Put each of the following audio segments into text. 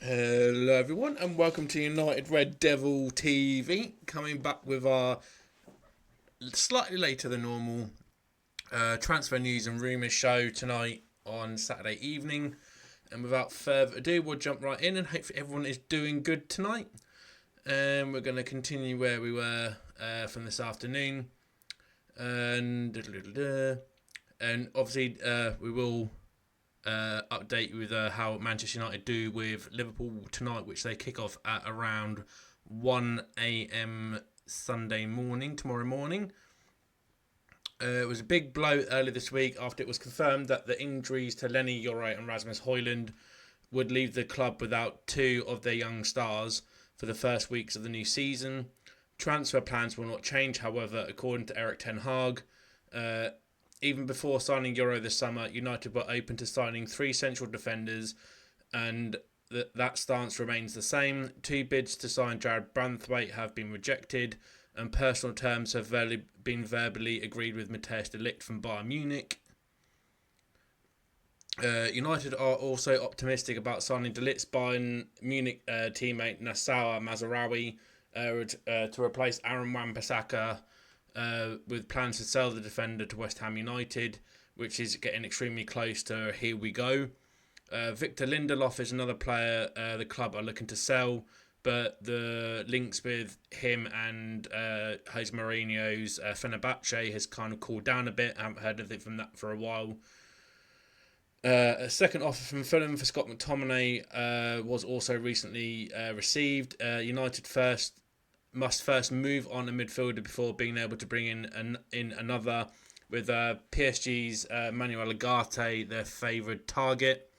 Hello everyone and welcome to United Red Devil TV, coming back with our slightly later than normal transfer news and rumours show tonight on Saturday evening. And without further ado, we'll jump right in and hopefully everyone is doing good tonight. And we're going to continue where we were from this afternoon. And obviously we will update you with how Manchester United do with Liverpool tonight, which they kick off at around 1 a.m. tomorrow morning. It was a big blow earlier this week after it was confirmed that the injuries to Lenny Urgate and Rasmus Højlund would leave the club without two of their young stars for the first weeks of the new season. Transfer plans will not change, however, according to Erik ten Hag. Even before signing Euro this summer, United were open to signing three central defenders, and that stance remains the same. Two bids to sign Jared Branthwaite have been rejected, and personal terms have been verbally agreed with Matthijs de Ligt from Bayern Munich. United are also optimistic about signing de Ligt's Bayern Munich teammate Nassauer Mazraoui to replace Aaron Wan-Bissaka, with plans to sell the defender to West Ham United, which is getting extremely close to here we go. Victor Lindelof is another player the club are looking to sell, but the links with him and Jose Mourinho's Fenerbahce has kind of cooled down a bit. I haven't heard anything from that for a while. A second offer from Fulham for Scot Mctominay was also recently received. United must first move on a midfielder before being able to bring in another, with PSG's Manuel Urgate their favoured target.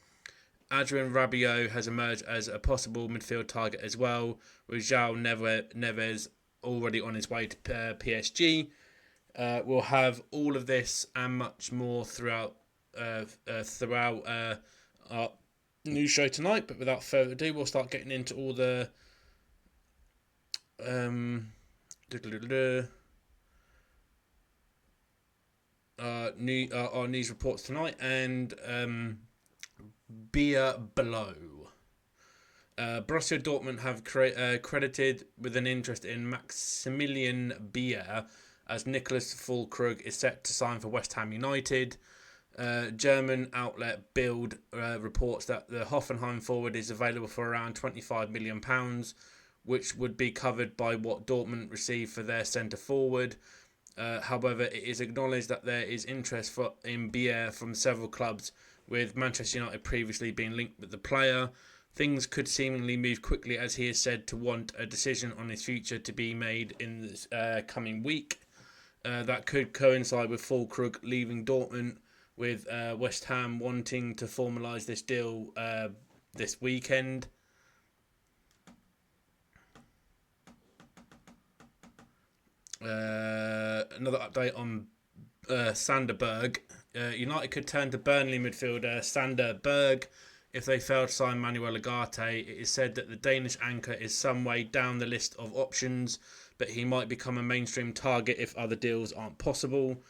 Adrien Rabiot has emerged as a possible midfield target as well, with João Neves already on his way to PSG. We'll have all of this and much more throughout our news show tonight, but without further ado, we'll start getting into all the our news reports tonight, and beer below. Borussia Dortmund have credited with an interest in Maximilian Beer, as Nicholas Füllkrug is set to sign for West Ham United. German outlet Bild reports that the Hoffenheim forward is available for around £25 million, which would be covered by what Dortmund receive for their centre forward. However, it is acknowledged that there is interest in Bier from several clubs, with Manchester United previously being linked with the player. Things could seemingly move quickly, as he is said to want a decision on his future to be made in this coming week. That could coincide with Füllkrug leaving Dortmund, with West Ham wanting to formalise this deal this weekend. Another update on Sander Berg. United could turn to Burnley midfielder Sander Berg if they fail to sign Manuel Urgate. It is said that the Danish anchor is some way down the list of options, but he might become a mainstream target if other deals aren't possible.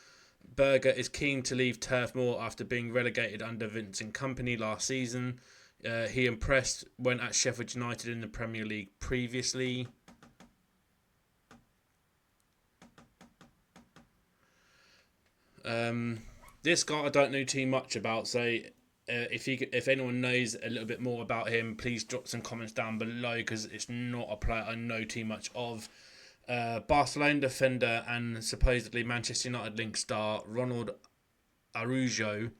Berger is keen to leave Turf Moor after being relegated under Vincent Kompany last season. He impressed when at Sheffield United in the Premier League previously. This guy I don't know too much about, so if anyone knows a little bit more about him, please drop some comments down below, because it's not a player I know too much of. Barcelona defender and supposedly Manchester United linked star Ronald Araujo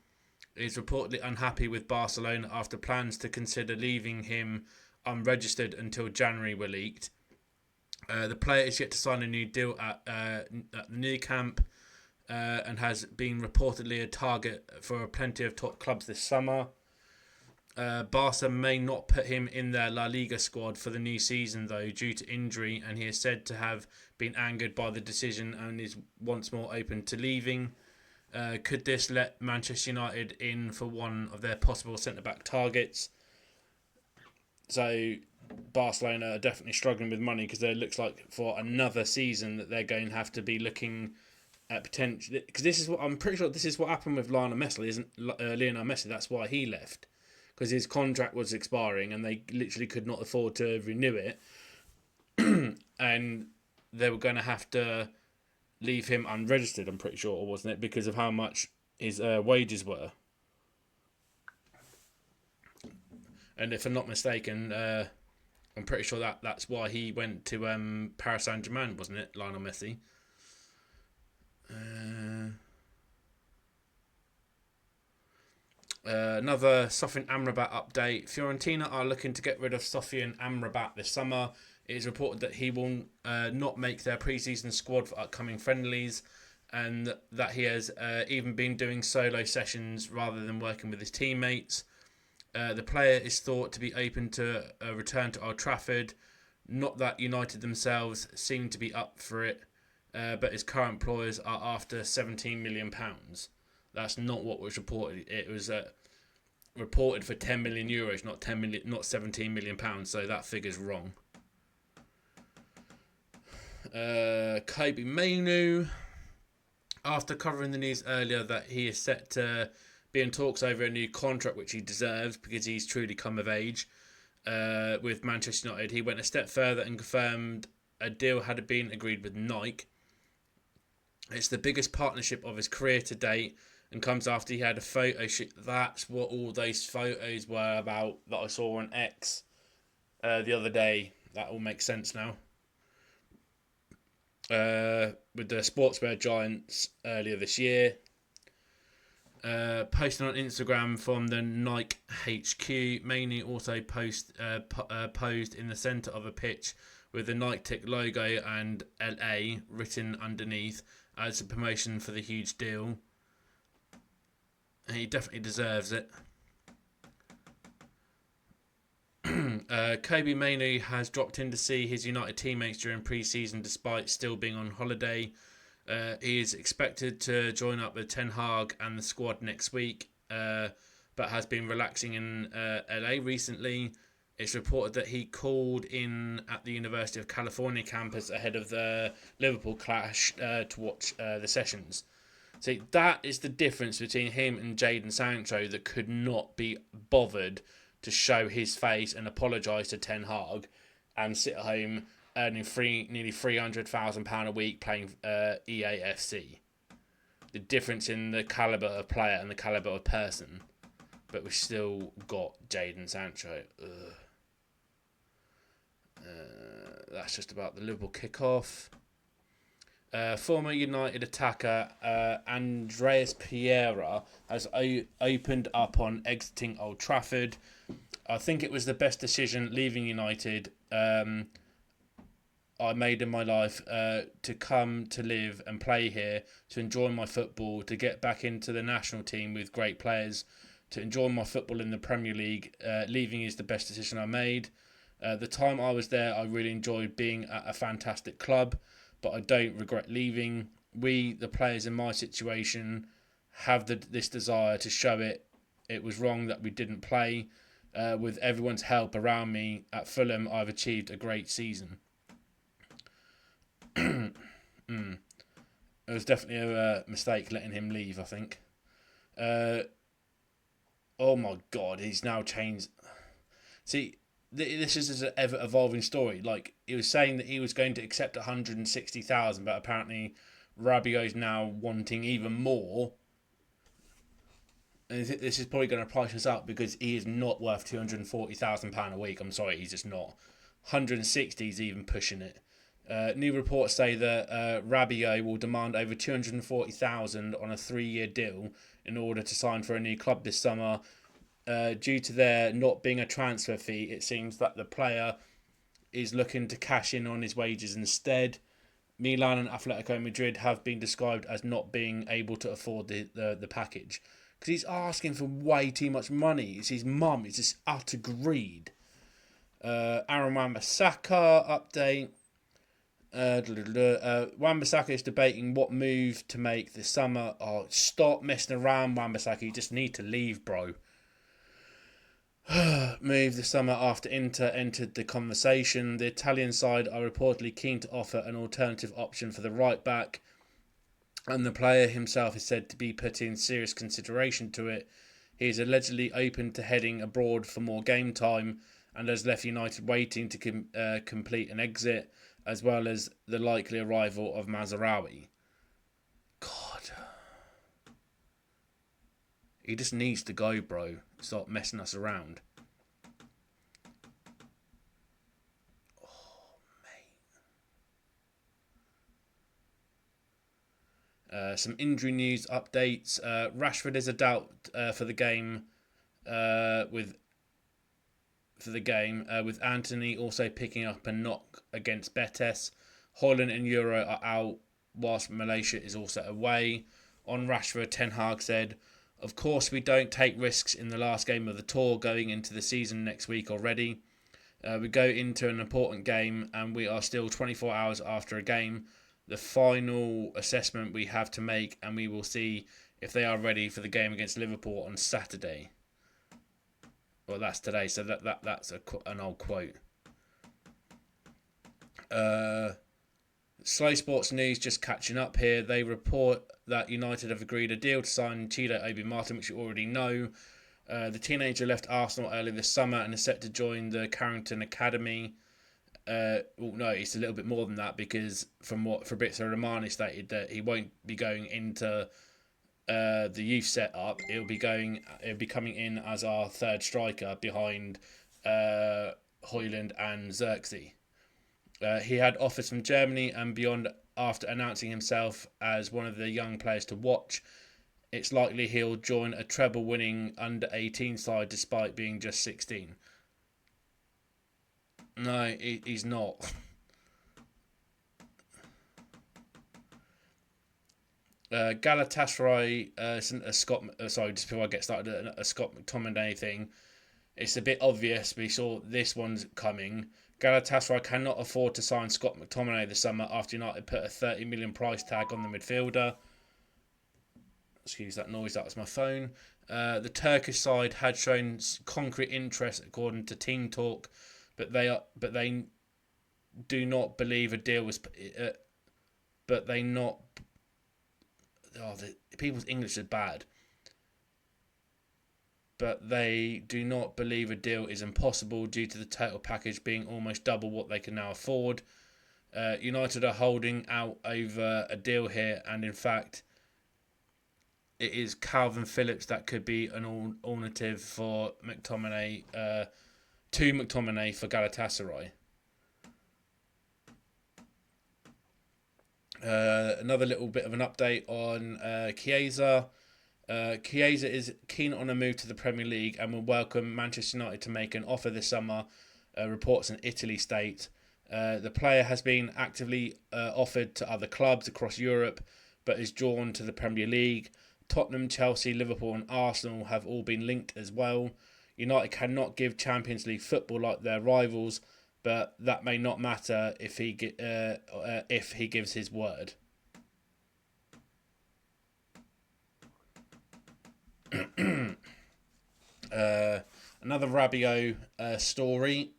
is reportedly unhappy with Barcelona after plans to consider leaving him unregistered until January were leaked. The player is yet to sign a new deal at the Nou Camp, and has been reportedly a target for plenty of top clubs this summer. Barca may not put him in their La Liga squad for the new season, though, due to injury, and he is said to have been angered by the decision and is once more open to leaving. Could this let Manchester United in for one of their possible centre-back targets? So Barcelona are definitely struggling with money, because it looks like for another season that they're going to have to be looking at potential, because this is what I'm pretty sure this is what happened with Lionel Messi, isn't Lionel Messi? That's why he left, because his contract was expiring and they literally could not afford to renew it. And they were going to have to leave him unregistered, I'm pretty sure, wasn't it? Because of how much his wages were. And if I'm not mistaken, I'm pretty sure that's why he went to Paris Saint-Germain, wasn't it, Lionel Messi? Another Sofian Amrabat update. Fiorentina are looking to get rid of Sofian Amrabat this summer. It is reported that he will not make their pre-season squad for upcoming friendlies, and that he has even been doing solo sessions rather than working with his teammates. The player is thought to be open to a return to Old Trafford. Not that United themselves seem to be up for it, but his current employers are after £17 million. That's not what was reported. It was reported for €10 million, not £17 million. So that figure's wrong. Kobe Mainu, after covering the news earlier that he is set to be in talks over a new contract, which he deserves because he's truly come of age with Manchester United, he went a step further and confirmed a deal had been agreed with Nike. It's the biggest partnership of his career to date and comes after he had a photo shoot. That's what all those photos were about that I saw on X the other day. That all makes sense now. With the sportswear giants earlier this year. Posting on Instagram from the Nike HQ, Mainly also posed in the centre of a pitch with the Nike Tick logo and LA written underneath as a promotion for the huge deal. He definitely deserves it. Kobe Mainu has dropped in to see his United teammates during pre-season despite still being on holiday. He is expected to join up with Ten Hag and the squad next week, but has been relaxing in LA recently. It's reported that he called in at the University of California campus ahead of the Liverpool clash to watch the sessions. See, that is the difference between him and Jadon Sancho that could not be bothered to show his face and apologise to Ten Hag and sit at home earning nearly £300,000 a week playing EAFC. The difference in the calibre of player and the calibre of person. But we've still got Jadon Sancho. That's just about the Liverpool kick-off. Former United attacker Andreas Pereira has opened up on exiting Old Trafford. I think it was the best decision leaving United I made in my life to come to live and play here, to enjoy my football, to get back into the national team with great players, to enjoy my football in the Premier League. Leaving is the best decision I made. The time I was there, I really enjoyed being at a fantastic club, but I don't regret leaving. We, the players in my situation, have this desire to show it. It was wrong that we didn't play. With everyone's help around me at Fulham, I've achieved a great season. It was definitely a mistake letting him leave, I think. Oh my God, he's now changed. See, this is an ever-evolving story. Like, he was saying that he was going to accept 160,000, but apparently Rabiot's now wanting even more. And this is probably going to price us up because he is not worth £240,000 a week. I'm sorry, he's just not. 160 is even pushing it. New reports say that Rabiot will demand over 240,000 on a 3-year deal in order to sign for a new club this summer. Due to there not being a transfer fee, it seems that the player is looking to cash in on his wages instead. Milan and Atletico Madrid have been described as not being able to afford the package because he's asking for way too much money. It's his mum. It's just utter greed. Aaron Wan-Bissaka update. Wan-Bissaka is debating what move to make this summer. Oh, stop messing around, Wan-Bissaka. You just need to leave, bro. Move this summer after Inter entered the conversation. The Italian side are reportedly keen to offer an alternative option for the right back, and the player himself is said to be putting serious consideration to it. He is allegedly open to heading abroad for more game time and has left United waiting to complete an exit, as well as the likely arrival of Mazraoui. God. He just needs to go, bro. Stop messing us around. Oh, mate. Some injury news updates. Rashford is a doubt for the game. With Anthony also picking up a knock against Betis. Holland and Euro are out, whilst Malaysia is also away. On Rashford, Ten Hag said, "Of course, we don't take risks in the last game of the tour going into the season next week already. We go into an important game and we are still 24 hours after a game. The final assessment we have to make, and we will see if they are ready for the game against Liverpool on Saturday." Well, that's today, so that's an old quote. Slow Sports News just catching up here. They report that United have agreed a deal to sign Chile Obi-Martin, which you already know. The teenager left Arsenal early this summer and is set to join the Carrington Academy. No, it's a little bit more than that, because from what Fabrizio Romano stated, that he won't be going into the youth setup. It'll be coming in as our third striker behind Højlund and Xerxes. He had offers from Germany and beyond after announcing himself as one of the young players to watch. It's likely he'll join a treble-winning under-18 side despite being just 16. No, he's not. Galatasray, just before I get started, a Scot Mctominay thing. It's a bit obvious. We saw this one's coming. Galatasray cannot afford to sign Scot McTominay this summer after United put a 30 million price tag on the midfielder. Excuse that noise, that was my phone. The Turkish side had shown concrete interest according to Team Talk, but they do not believe a deal was. People's English is bad. But they do not believe a deal is impossible due to the total package being almost double what they can now afford. United are holding out over a deal here, and in fact, it is Calvin Phillips that could be an alternative for McTominay, to McTominay for Galatasaray. Another little bit of an update on Chiesa. Chiesa is keen on a move to the Premier League and will welcome Manchester United to make an offer this summer, reports in Italy state. The player has been actively offered to other clubs across Europe, but is drawn to the Premier League. Tottenham, Chelsea, Liverpool and Arsenal have all been linked as well. United cannot give Champions League football like their rivals, but that may not matter if he gives his word. Another Rabiot story.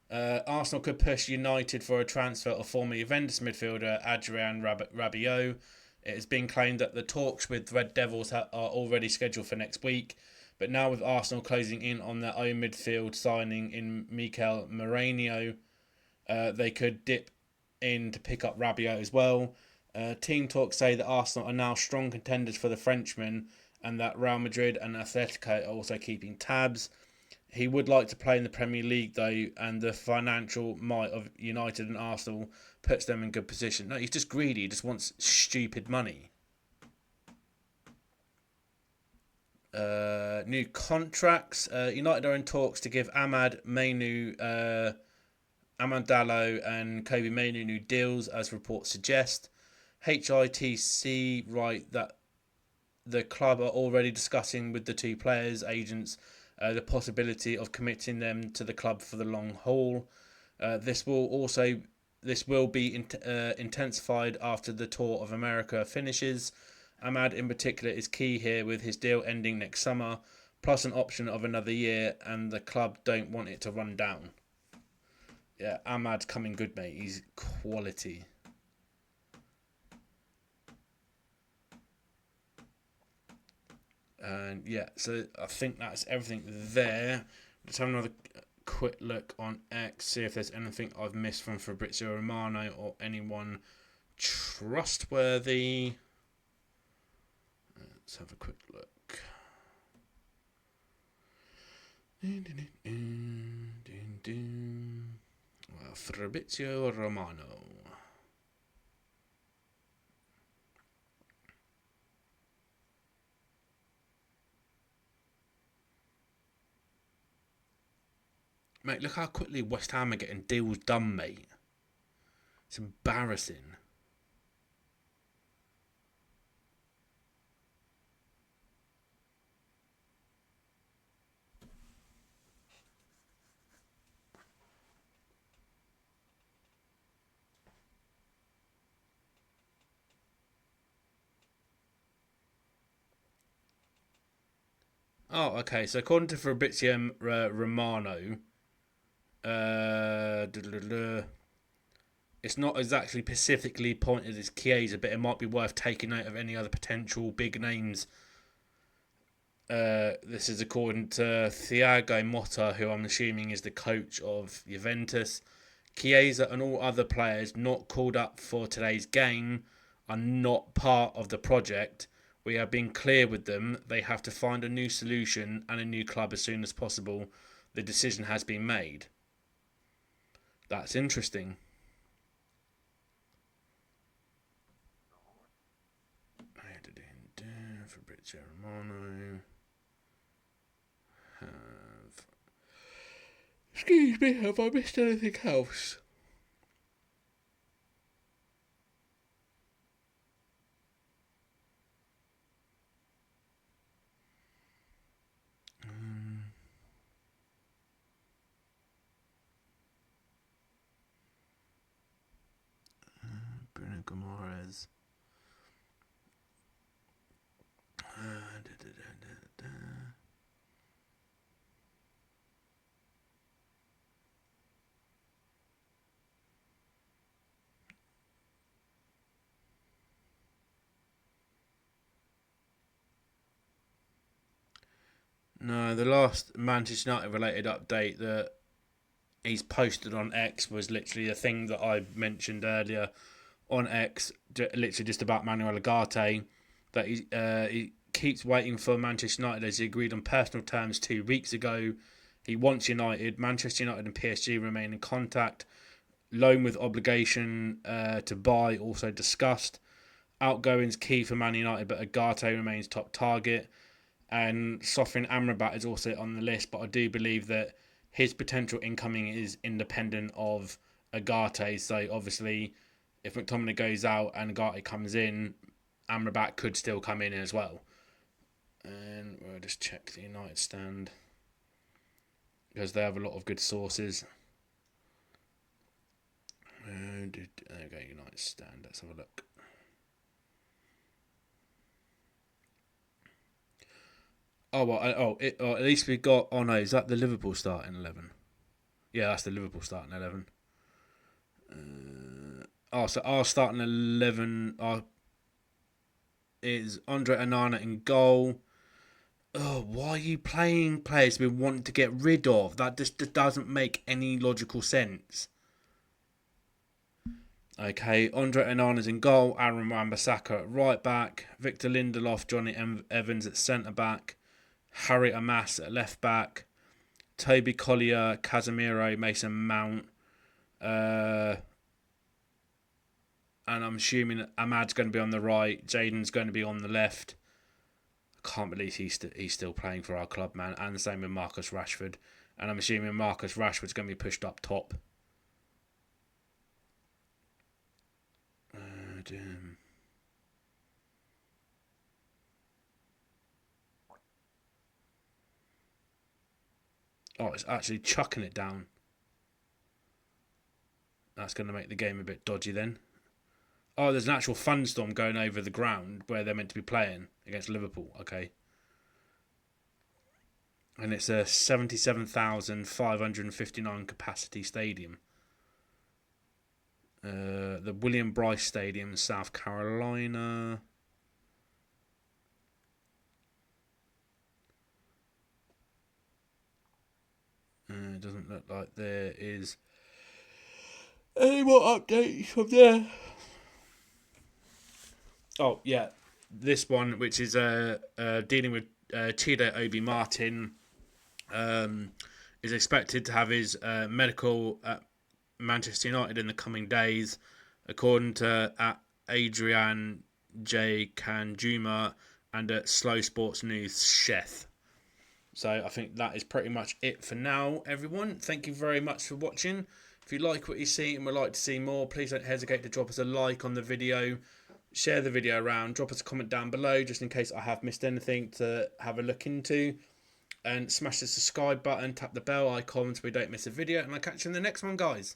Arsenal could push United for a transfer of former Juventus midfielder Adrien Rabiot. It has been claimed that the talks with Red Devils are already scheduled for next week, but now with Arsenal closing in on their own midfield signing in Mikel Merino, they could dip in to pick up Rabiot as well. Team talks say that Arsenal are now strong contenders for the Frenchman, and that Real Madrid and Atletico are also keeping tabs. He would like to play in the Premier League though, and the financial might of United and Arsenal puts them in good position. No, he's just greedy. He just wants stupid money. New contracts. United are in talks to give Amad Dallo and Kobe Mainu new deals, as reports suggest. HITC write that the club are already discussing with the two players' agents the possibility of committing them to the club for the long haul. This will be intensified after the Tour of America finishes. Amad in particular is key here, with his deal ending next summer, plus an option of another year, and the club don't want it to run down. Yeah, Amad's coming good, mate. He's quality. And yeah, so I think that's everything there. Let's have another quick look on X, see if there's anything I've missed from Fabrizio Romano or anyone trustworthy. Let's have a quick look. Well, Fabrizio Romano. Mate, look how quickly West Ham are getting deals done, mate. It's embarrassing. Oh, okay. So according to Fabrizio Romano, uh, it's not exactly specifically pointed as Chiesa, but it might be worth taking note of any other potential big names. This is according to Thiago Motta, who I'm assuming is the coach of Juventus. Chiesa and all other players not called up for today's game are not part of the project. We have been clear with them. They have to find a new solution and a new club as soon as possible. The decision has been made. That's interesting. Fabrizio Romano. Excuse me, have I missed anything else? Bruno Guimaraes. No, the last Manchester United related update that he's posted on X was literally the thing that I mentioned earlier on X, literally just about Manuel Urgate, that he keeps waiting for Manchester United as he agreed on personal terms 2 weeks ago. He wants United. Manchester United and PSG remain in contact. Loan with obligation to buy also discussed. Outgoings key for Man United, but Urgate remains top target. And Sofyan Amrabat is also on the list, but I do believe that his potential incoming is independent of Urgate. So obviously, if McTominay goes out and Urgate comes in, Amrabat could still come in as well. And we'll just check the United stand because they have a lot of good sources. There we go, United stand. Let's have a look. Oh, well, at least we got. Oh no, is that the Liverpool starting 11? Yeah, that's the Liverpool starting 11. So our starting 11 is Andre Onana in goal. Oh, why are you playing players we want to get rid of? That just doesn't make any logical sense. Okay, Andre Onana's in goal. Aaron Wan-Bissaka at right back. Victor Lindelof, Johnny Evans at centre back. Harry Amas at left back. Toby Collier, Casemiro, Mason Mount. And I'm assuming Ahmad's going to be on the right. Jaden's going to be on the left. I can't believe he's still playing for our club, man. And the same with Marcus Rashford. And I'm assuming Marcus Rashford's going to be pushed up top. Damn. Oh, it's actually chucking it down. That's going to make the game a bit dodgy then. Oh, there's an actual thunderstorm going over the ground where they're meant to be playing against Liverpool. Okay. And it's a 77,559 capacity stadium. The William Bryce Stadium, South Carolina. It doesn't look like there is any more updates from there. Oh, yeah. This one, which is dealing with Chido Obi-Martin, is expected to have his medical at Manchester United in the coming days, according to Adrien J. Kanjuma and at Slow Sports News Sheth. So I think that is pretty much it for now, everyone. Thank you very much for watching. If you like what you see and would like to see more, please don't hesitate to drop us a like on the video. Share the video around. Drop us a comment down below just in case I have missed anything to have a look into. And smash the subscribe button, tap the bell icon so we don't miss a video. And I'll catch you in the next one, guys.